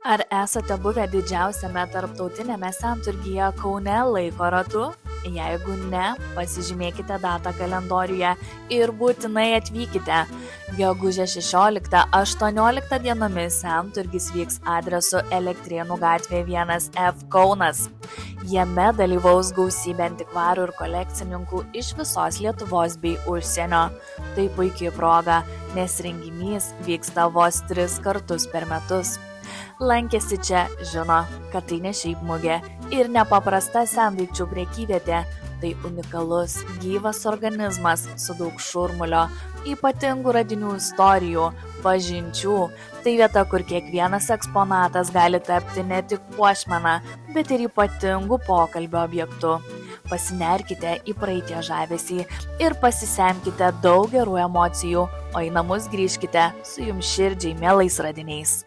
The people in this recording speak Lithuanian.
Ar esate buvę didžiausiame tarptautinėme senturgyje Kaune laiko ratu? Jeigu ne, pasižymėkite datą kalendoriuje ir būtinai atvykite. Gegužės 16-18 dienomis senturgis vyks adresu Elektrėnų gatvė 1F Kaunas. Jame dalyvaus gausybė antikvarų ir kolekcininkų iš visos Lietuvos bei užsienio. Tai puikiai proga, nes renginys vyksta vos 3 kartus per metus. Lankėsi čia žino, kad tai ne šiaip mugė ir nepaprasta sendaikčių prekyvietė. Tai unikalus, gyvas organizmas su daug šurmulio, ypatingų radinių istorijų, pažinčių. Tai vieta, kur kiekvienas eksponatas gali tapti ne tik puošmena, bet ir ypatingų pokalbio objektu. Pasinerkite į praeities žavesį ir pasisemkite daug gerų emocijų, o į namus grįžkite su jums širdžiai mielais radiniais.